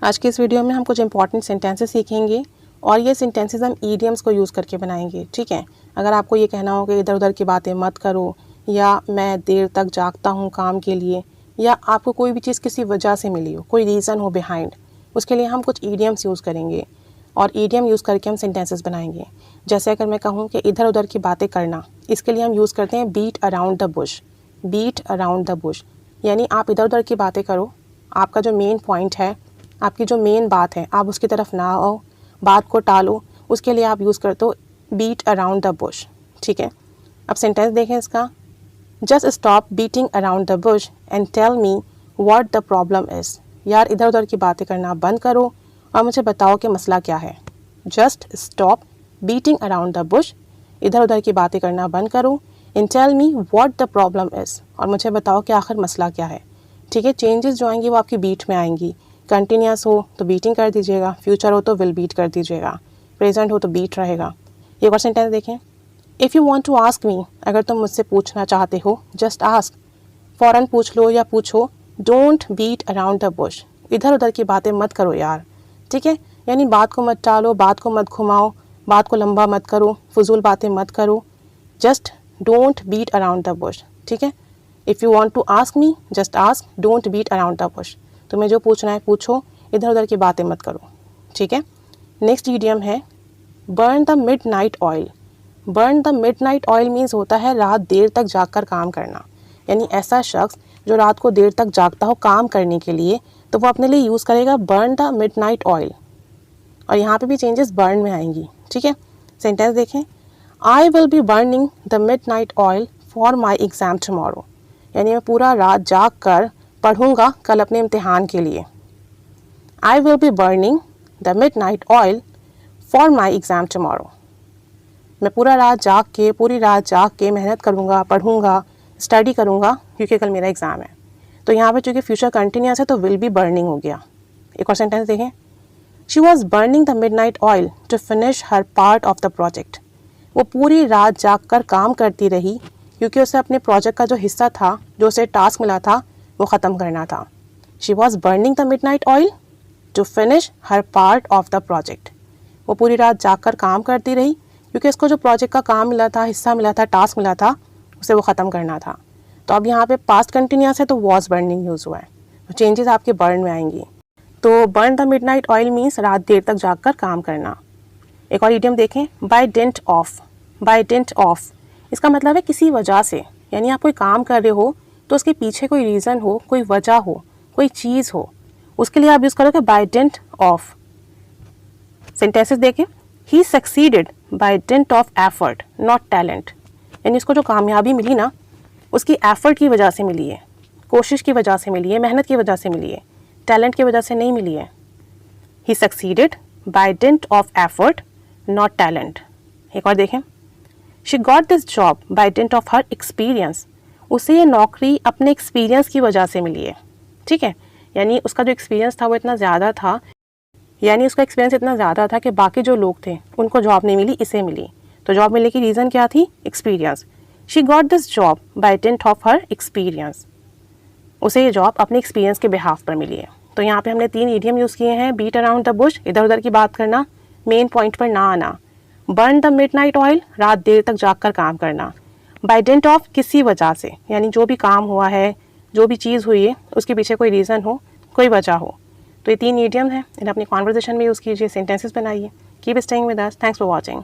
आज की इस वीडियो में हम कुछ इंपॉर्टेंट सेंटेंसेस सीखेंगे और ये सेंटेंसेस हम ईडियम्स को यूज़ करके बनाएंगे। ठीक है, अगर आपको ये कहना हो कि इधर उधर की बातें मत करो, या मैं देर तक जागता हूँ काम के लिए, या आपको कोई भी चीज़ किसी वजह से मिली हो, कोई रीज़न हो बिहाइंड, उसके लिए हम कुछ ईडियम्स यूज़ करेंगे और ईडियम यूज़ करके हम सेंटेंसेस बनाएंगे। जैसे अगर मैं कहूँ कि इधर उधर की बातें करना, इसके लिए हम यूज़ करते हैं beat around the bush. Beat around the bush यानी आप इधर उधर की बातें करो, आपका जो मेन पॉइंट है, आपकी जो मेन बात है, आप उसकी तरफ ना आओ, बात को टालो, उसके लिए आप यूज़ करते हो बीट अराउंड द बुश। ठीक है, अब सेंटेंस देखें इसका। Just stop beating around the bush and tell me what the problem is. यार इधर उधर की बातें करना बंद करो और मुझे बताओ कि मसला क्या है। Just stop beating around the bush, इधर उधर की बातें करना बंद करो, and tell me what the problem is, और मुझे बताओ कि आखिर मसला क्या है। ठीक है, चेंजेस जो आएंगी वो आपकी बीट में आएंगी। कंटिन्यूस हो तो बीटिंग कर दीजिएगा, फ्यूचर हो तो विल बीट कर दीजिएगा, प्रेजेंट हो तो बीट रहेगा। एक और सेंटेंस देखें। If you want to ask me, अगर तुम मुझसे पूछना चाहते हो, जस्ट आस्क, फ़ौरन पूछ लो या पूछो। Don't beat around the bush, इधर उधर की बातें मत करो यार। ठीक है, यानी बात को मत टालो, बात को मत घुमाओ, बात को लंबा मत करो, फजूल बातें मत करो। Just don't beat around the bush. ठीक है, if you want to ask me, just ask, don't beat around the bush. तुम्हें जो पूछना है पूछो, इधर उधर की बातें मत करो। ठीक है, नेक्स्ट ईडियम है burn the midnight oil. Burn the midnight oil means होता है रात देर तक जागकर काम करना। यानी ऐसा शख्स जो रात को देर तक जागता हो काम करने के लिए, तो वो अपने लिए यूज़ करेगा burn the midnight oil. और यहाँ पे भी चेंजेस बर्न में आएंगी। ठीक है, सेंटेंस देखें। I will be burning the midnight oil for my exam tomorrow. यानी मैं पूरा रात जाग कर पढ़ूँगा कल अपने इम्तिहान के लिए। I will be burning the midnight oil for my exam tomorrow. मैं पूरी रात जाग के मेहनत करूँगा, पढ़ूँगा, स्टडी करूँगा, क्योंकि कल मेरा एग्ज़ाम है। तो यहाँ पे चूँकि फ्यूचर कंटिन्यूस है तो विल बी बर्निंग हो गया। एक और सेंटेंस देखें। She was burning the midnight oil to finish her part of the project. वो पूरी रात जाग कर काम करती रही क्योंकि उसे अपने प्रोजेक्ट का जो हिस्सा था, जो उसे टास्क मिला था, वो ख़त्म करना था। She was burning the midnight oil to finish her part of the project. वो पूरी रात जाग कर काम करती रही क्योंकि इसको जो प्रोजेक्ट का काम मिला था, हिस्सा मिला था, टास्क मिला था, उसे वो ख़त्म करना था। तो अब यहाँ पे पास्ट कंटिन्यूस है तो वॉज बर्निंग यूज़ हुआ है, तो चेंजेस आपके बर्न में आएंगी। तो burn the midnight oil means रात देर तक जागकर काम करना। एक और इडियम देखें, by dint of. By dint of इसका मतलब है किसी वजह से, यानी आप कोई काम कर रहे हो तो उसके पीछे कोई रीज़न हो, कोई वजह हो, कोई चीज़ हो, उसके लिए आप यूज़ करोगे बाय डेंट ऑफ। सेंटेंसेस देखें। He succeeded by dint of effort not talent. यानी इसको जो कामयाबी मिली ना, उसकी एफर्ट की वजह से मिली है, कोशिश की वजह से मिली है, मेहनत की वजह से मिली है, टैलेंट की वजह से नहीं मिली है। He succeeded by dint of effort not talent. एक और देखें। She got this job by dint of her experience. उसे ये नौकरी अपने एक्सपीरियंस की वजह से मिली है। ठीक है, यानी उसका जो एक्सपीरियंस था वो इतना ज़्यादा था, यानी उसका एक्सपीरियंस इतना ज़्यादा था कि बाकी जो लोग थे उनको जॉब नहीं मिली, इसे मिली। तो जॉब मिलने की रीज़न क्या थी? Experience. She got this job by dint of her experience. उसे ये जॉब अपने एक्सपीरियंस के बिहाफ पर मिली है। तो यहाँ पे हमने 3 इडियम यूज़ किए हैं। बीट अराउंड द बुश, इधर उधर की बात करना, मेन पॉइंट पर ना आना। बर्न द मिडनाइट ऑयल, रात देर तक जागकर काम करना। बाय डेंट ऑफ, किसी वजह से, यानी जो भी काम हुआ है, जो भी चीज़ हुई है, उसके पीछे कोई रीज़न हो, कोई वजह हो। तो ये 3 इडियम है, इन्हें अपनी कॉन्वर्सेशन में यूज़ कीजिए, सेंटेंसेस बनाइए। Keep staying with us. Thanks for watching.